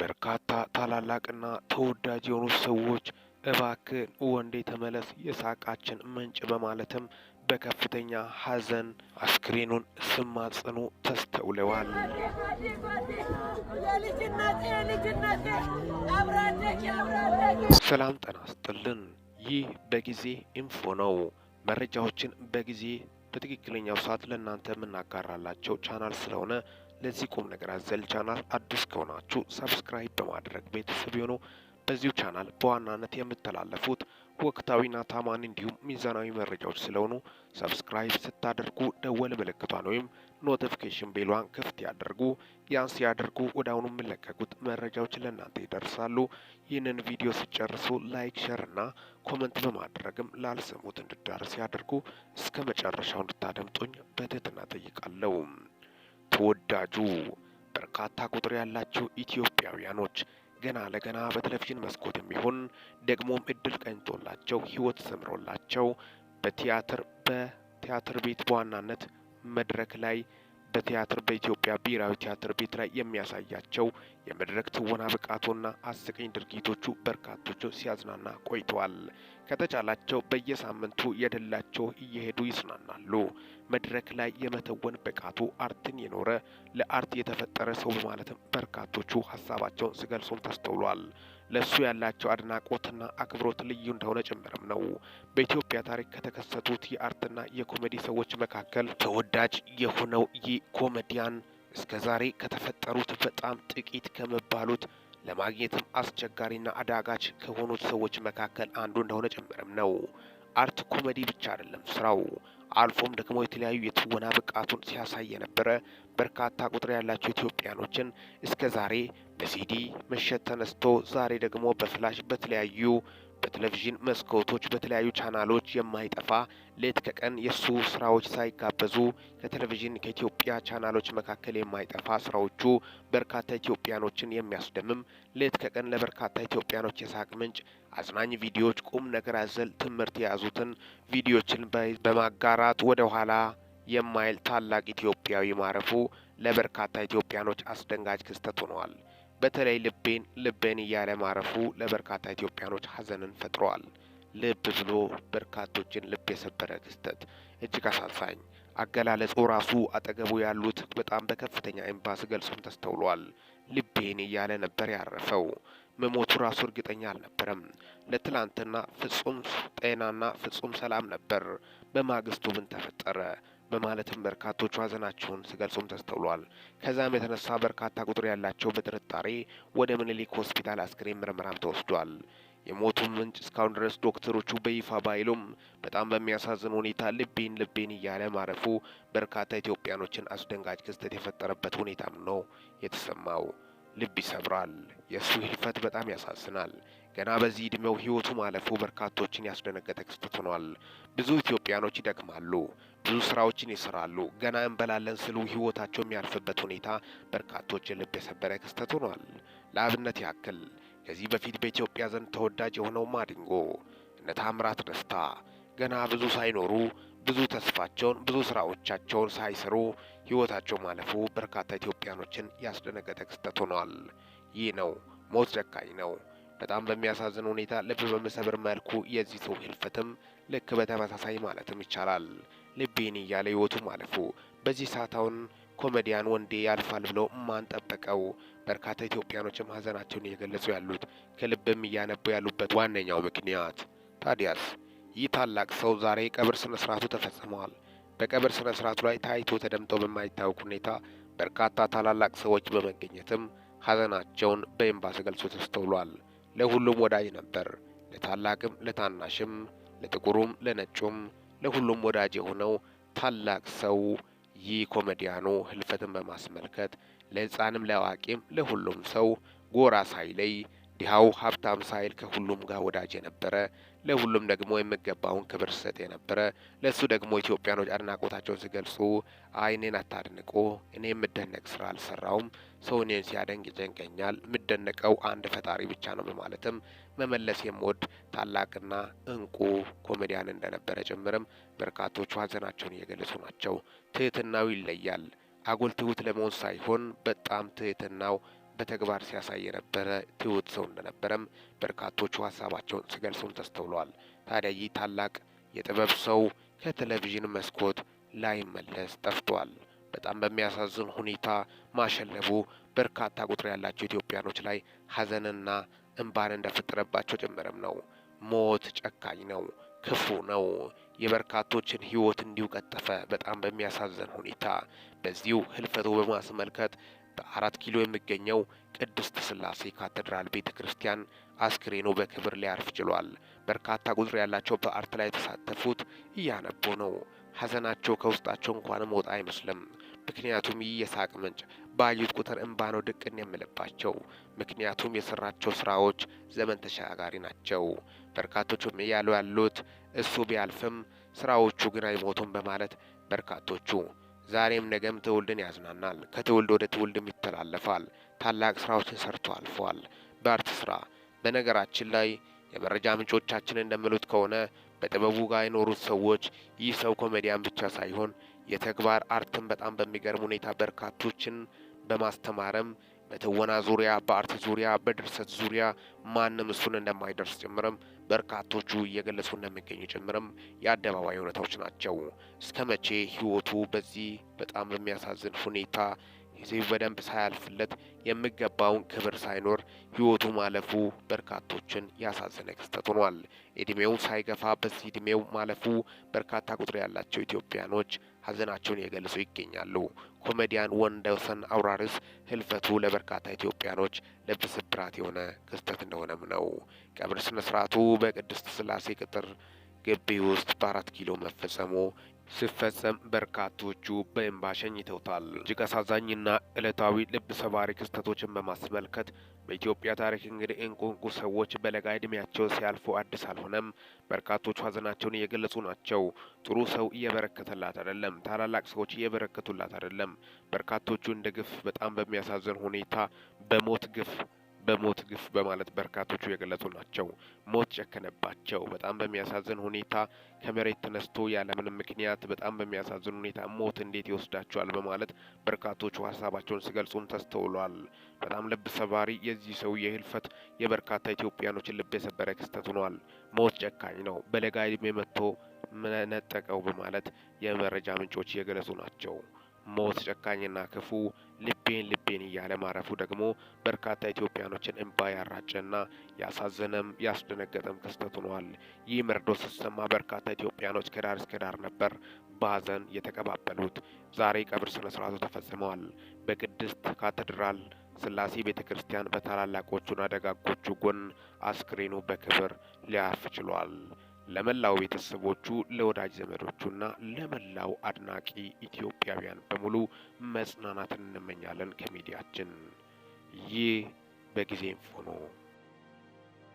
በርካታ ታላላቅና ተወዳጅ የሆኑ ሰዎች እባክን ወንዴ ተመለስ የሳቃችን ምንጭ በማለትም በከፍተኛ ሐዘን አስክሬኑን ሲማጸኑ ተስተውለዋል። ሰላም ጤና ይስጥልን። ይህ በጊዜ ኢንፎ ነው። መረጃዎችን በጊዜ በትክክለኛው ሰዓት ለእናንተ የምናጋራላቸው ቻናል ስለሆነ ለዚህ ቁም ነገር አዘል ቻናል አዲስ ከሆናችሁ ሰብስክራይብ በማድረግ ቤተሰብ የሆኑ በዚሁ ቻናል በዋናነት የምተላለፉት ወቅታዊና ታማኝ እንዲሁም ሚዛናዊ መረጃዎች ስለሆኑ ሰብስክራይብ ስታደርጉ ደወል ምልክቷን ወይም ኖቲፊኬሽን ቤሏን ክፍት ያደርጉ። ያን ሲያደርጉ ወደ አሁኑ የሚለቀቁት መረጃዎች ለእናንተ ይደርሳሉ። ይህንን ቪዲዮ ሲጨርሱ ላይክ፣ ሼር እና ኮመንት በማድረግም ላልሰሙት እንዲዳረስ ያደርጉ። እስከ መጨረሻው እንድታደምጡኝ በትህትና ጠይቃለሁ። ተወዳጁ በርካታ ቁጥር ያላቸው ኢትዮጵያውያኖች ገና ለገና በቴሌቪዥን መስኮት የሚሆን ደግሞም እድል ቀንቶላቸው ህይወት ሰምሮላቸው በቲያትር ቤት በዋናነት መድረክ ላይ በኢትዮጵያ ብሔራዊ ቲያትር ቤት ላይ የሚያሳያቸው የመድረክ ትወና ብቃቱና አስቂኝ ድርጊቶቹ በርካቶቹ ሲያዝናና ቆይተዋል። ከተቻላቸው በየሳምንቱ የደላቸው እየሄዱ ይዝናናሉ። መድረክ ላይ የመተወን ብቃቱ አርትን የኖረ ለአርት የተፈጠረ ሰው በማለትም በርካቶቹ ሀሳባቸውን ሲገልጹም ተስተውሏል። ለሱ ያላቸው አድናቆትና አክብሮት ልዩ እንደሆነ ጭምርም ነው። በኢትዮጵያ ታሪክ ከተከሰቱት የአርትና የኮሜዲ ሰዎች መካከል ተወዳጅ የሆነው ይህ ኮሜዲያን እስከ ዛሬ ከተፈጠሩት በጣም ጥቂት ከመባሉት ለማግኘትም አስቸጋሪና አዳጋች ከሆኑት ሰዎች መካከል አንዱ እንደሆነ ጭምርም ነው። አርት ኮሜዲ ብቻ አይደለም ስራው፣ አልፎም ደግሞ የተለያዩ የትወና ብቃቱን ሲያሳይ የነበረ በርካታ ቁጥር ያላቸው ኢትዮጵያኖችን እስከ ዛሬ በሲዲ መሸጥ ተነስቶ ዛሬ ደግሞ በፍላሽ በተለያዩ በቴሌቪዥን መስኮቶች በተለያዩ ቻናሎች የማይጠፋ ሌት ከቀን የሱ ስራዎች ሳይጋበዙ ከቴሌቪዥን ከኢትዮጵያ ቻናሎች መካከል የማይጠፋ ስራዎቹ በርካታ ኢትዮጵያኖችን የሚያስደምም ሌት ከቀን ለበርካታ ኢትዮጵያኖች የሳቅ ምንጭ አዝናኝ ቪዲዮዎች ቁም ነገር አዘል ትምህርት የያዙትን ቪዲዮዎችን በማጋራት ወደ ኋላ የማይል ታላቅ ኢትዮጵያዊ ማረፉ ለበርካታ ኢትዮጵያኖች አስደንጋጭ ክስተት ሆነዋል። በተለይ ልቤን እያለ ማረፉ ለበርካታ ኢትዮጵያኖች ሐዘንን ፈጥሯል። ልብ ብሎ በርካቶችን ልብ የሰበረ ክስተት፣ እጅግ አሳዛኝ አገላለጹ ራሱ አጠገቡ ያሉት በጣም በከፍተኛ ኤምባሲ ገልጾም ተስተውሏል። ልቤን እያለ ነበር ያረፈው። መሞቱ ራሱ እርግጠኛ አልነበረም። ለትላንትና ፍጹም ጤናና ፍጹም ሰላም ነበር። በማግስቱ ምን ተፈጠረ በማለትም በርካቶቹ ሀዘናቸውን ሲገልጹም ተስተውሏል። ከዛም የተነሳ በርካታ ቁጥር ያላቸው በጥርጣሬ ወደ ምኒልክ ሆስፒታል አስክሬን ምርመራም ተወስዷል። የሞቱ ምንጭ እስካሁን ድረስ ዶክተሮቹ በይፋ ባይሉም በጣም በሚያሳዝን ሁኔታ ልቤን እያለ ማረፉ በርካታ ኢትዮጵያኖችን አስደንጋጭ ክስተት የፈጠረበት ሁኔታም ነው የተሰማው። ልብ ይሰብራል። የእሱ ህልፈት በጣም ያሳዝናል። ገና በዚህ እድሜው ህይወቱ ማለፉ በርካቶችን ያስደነገጠ ክስተት ሆኗል። ብዙ ኢትዮጵያኖች ይደክማሉ፣ ብዙ ስራዎችን ይሰራሉ፣ ገና እንበላለን ስሉ ህይወታቸው የሚያልፍበት ሁኔታ በርካቶችን ልብ የሰበረ ክስተት ሆኗል። ለአብነት ያክል ከዚህ በፊት በኢትዮጵያ ዘንድ ተወዳጅ የሆነው ማዲንጎ፣ እነ ታምራት ደስታ ገና ብዙ ሳይኖሩ ብዙ ተስፋቸውን ብዙ ስራዎቻቸውን ሳይሰሩ ህይወታቸው ማለፉ በርካታ ኢትዮጵያኖችን ያስደነገጠ ክስተት ሆኗል። ይህ ነው ሞት ጨካኝ ነው። በጣም በሚያሳዝን ሁኔታ ልብ በሚሰብር መልኩ የዚህ ሰው ህልፈትም ልክ በተመሳሳይ ማለትም ይቻላል ልቤን እያለ ህይወቱ ማለፉ በዚህ ሰዓታውን ኮሜዲያን ወንዴ ያልፋል ብለው ማን ጠበቀው? በርካታ ኢትዮጵያኖችም ሀዘናቸውን እየገለጹ ያሉት ከልብም እያነቡ ያሉበት ዋነኛው ምክንያት ታዲያስ ይህ ታላቅ ሰው ዛሬ ቀብር ስነ ስርዓቱ ተፈጽሟል። በቀብር ስነ ስርዓቱ ላይ ታይቶ ተደምጦ በማይታወቅ ሁኔታ በርካታ ታላላቅ ሰዎች በመገኘትም ሀዘናቸውን በእንባ ሲገልጹ ተስተውሏል። ለሁሉም ወዳጅ ነበር። ለታላቅም ለታናሽም ለጥቁሩም ለነጩም ለሁሉም ወዳጅ የሆነው ታላቅ ሰው ይህ ኮሜዲያኑ ህልፈትን በማስመልከት ለህፃንም ለአዋቂም ለሁሉም ሰው ጎራ ሳይለይ ድሃው ሀብታም ሳይል ከሁሉም ጋር ወዳጅ የነበረ ለሁሉም ደግሞ የሚገባውን ክብር ሰጥ የነበረ ለሱ ደግሞ ኢትዮጵያኖች አድናቆታቸውን ሲገልጹ እኔን አታድንቁ፣ እኔ የምደነቅ ስራ አልሰራውም፣ ሰው እኔን ሲያደንቅ ይጨንቀኛል፣ የምደነቀው አንድ ፈጣሪ ብቻ ነው በማለትም መመለስ የምወድ ታላቅና እንቁ ኮሜዲያን እንደነበረ ጭምርም በርካቶቹ ሀዘናቸውን እየገለጹ ናቸው። ትህትናው ይለያል። አጉል ትሁት ለመሆን ሳይሆን በጣም ትህትናው በተግባር ሲያሳይ የነበረ ትሁት ሰው እንደነበረም በርካቶቹ ሀሳባቸውን ሲገልጹም ተስተውሏል። ታዲያ ይህ ታላቅ የጥበብ ሰው ከቴሌቪዥን መስኮት ላይመለስ ጠፍቷል። በጣም በሚያሳዝን ሁኔታ ማሸለቡ በርካታ ቁጥር ያላቸው ኢትዮጵያኖች ላይ ሀዘንና እንባን እንደፈጠረባቸው ጭምርም ነው። ሞት ጨካኝ ነው፣ ክፉ ነው። የበርካቶችን ሕይወት እንዲሁ ቀጠፈ። በጣም በሚያሳዝን ሁኔታ በዚሁ ህልፈቱ በማስመልከት በ4 ኪሎ የሚገኘው ቅድስት ሥላሴ ካቴድራል ቤተ ክርስቲያን አስክሬኑ በክብር ሊያርፍ ችሏል። በርካታ ቁጥር ያላቸው በአርት ላይ የተሳተፉት እያነቡ ነው። ሀዘናቸው ከውስጣቸው እንኳን መውጣ አይመስልም። ምክንያቱም ይህ የሳቅ ምንጭ ባዩት ቁጥር እንባ ነው ድቅን የምልባቸው። ምክንያቱም የሰራቸው ስራዎች ዘመን ተሻጋሪ ናቸው። በርካቶቹም እያሉ ያሉት እሱ ቢያልፍም ስራዎቹ ግን አይሞቱም በማለት በርካቶቹ ዛሬም ነገም ትውልድን ያዝናናል፣ ከትውልድ ወደ ትውልድም ይተላለፋል። ታላቅ ስራዎችን ሰርቶ አልፏል በአርት ስራ። በነገራችን ላይ የመረጃ ምንጮቻችን እንደሚሉት ከሆነ በጥበቡ ጋር የኖሩት ሰዎች ይህ ሰው ኮሜዲያን ብቻ ሳይሆን የተግባር አርትን በጣም በሚገርም ሁኔታ በርካቶችን በማስተማረም በትወና ዙሪያ፣ በአርት ዙሪያ፣ በድርሰት ዙሪያ ማንም እሱን እንደማይደርስ ጭምርም በርካቶቹ እየገለጹ እንደሚገኙ ጭምርም የአደባባይ እውነታዎች ናቸው። እስከ መቼ ህይወቱ በዚህ በጣም በሚያሳዝን ሁኔታ ጊዜው በደንብ ሳያልፍለት የሚገባውን ክብር ሳይኖር ህይወቱ ማለፉ በርካቶችን ያሳዘነ ክስተት ሆኗል። እድሜው ሳይገፋ በዚህ እድሜው ማለፉ በርካታ ቁጥር ያላቸው ኢትዮጵያኖች ሀዘናቸውን እየገለጹ ይገኛሉ። ኮሜዲያን ወንደሰን አውራሪስ ህልፈቱ ለበርካታ ኢትዮጵያኖች ልብ ስብራት የሆነ ክስተት እንደሆነም ነው። ቀብር ስነ ስርዓቱ በቅድስት ሥላሴ ቅጥር ግቢ ውስጥ በ4 ኪሎ መፈጸሙ ሲፈጸም በርካቶቹ በእንባ ሸኝተውታል። እጅግ አሳዛኝና ዕለታዊ ልብ ሰባሪ ክስተቶችን በማስመልከት በኢትዮጵያ ታሪክ እንግዲህ እንቁ ሰዎች በለጋ ዕድሜያቸው ሲያልፉ አዲስ አልሆነም። በርካቶቹ ሀዘናቸውን እየገለጹ ናቸው። ጥሩ ሰው እየበረከተላት አይደለም። ታላላቅ ሰዎች እየበረከቱላት አይደለም። በርካቶቹ እንደ ግፍ በጣም በሚያሳዝን ሁኔታ በሞት ግፍ በማለት በርካቶቹ የገለጹ ናቸው። ሞት ጨከነባቸው። በጣም በሚያሳዝን ሁኔታ ከመሬት ተነስቶ ያለምንም ምክንያት በጣም በሚያሳዝን ሁኔታ ሞት እንዴት ይወስዳቸዋል በማለት በርካቶቹ ሀሳባቸውን ሲገልጹም ተስተውሏል። በጣም ልብ ሰባሪ የዚህ ሰው የህልፈት የበርካታ ኢትዮጵያኖችን ልብ የሰበረ ክስተት ሆኗል። ሞት ጨካኝ ነው፣ በለጋ ዕድሜ መጥቶ ነጠቀው በማለት የመረጃ ምንጮች እየገለጹ ናቸው። ሞት ጨካኝና ክፉ ልቤን እያለ ማረፉ ደግሞ በርካታ ኢትዮጵያኖችን እንባ ያራጨና ያሳዘነም ያስደነገጠም ክስተት ሆኗል። ይህ መርዶ ሲሰማ በርካታ ኢትዮጵያኖች ከዳር እስከ ዳር ነበር በሀዘን የተቀባበሉት። ዛሬ ቀብር ስነ ስርዓቱ ተፈጽመዋል። በቅድስት ካቴድራል ሥላሴ ቤተ ክርስቲያን በታላላቆቹና ደጋጎቹ ጎን አስክሬኑ በክብር ሊያርፍ ችሏል። ለመላው ቤተሰቦቹ ለወዳጅ ዘመዶቹና ለመላው አድናቂ ኢትዮጵያውያን በሙሉ መጽናናትን እንመኛለን። ከሚዲያችን ይህ በጊዜ ኢንፎ ነው።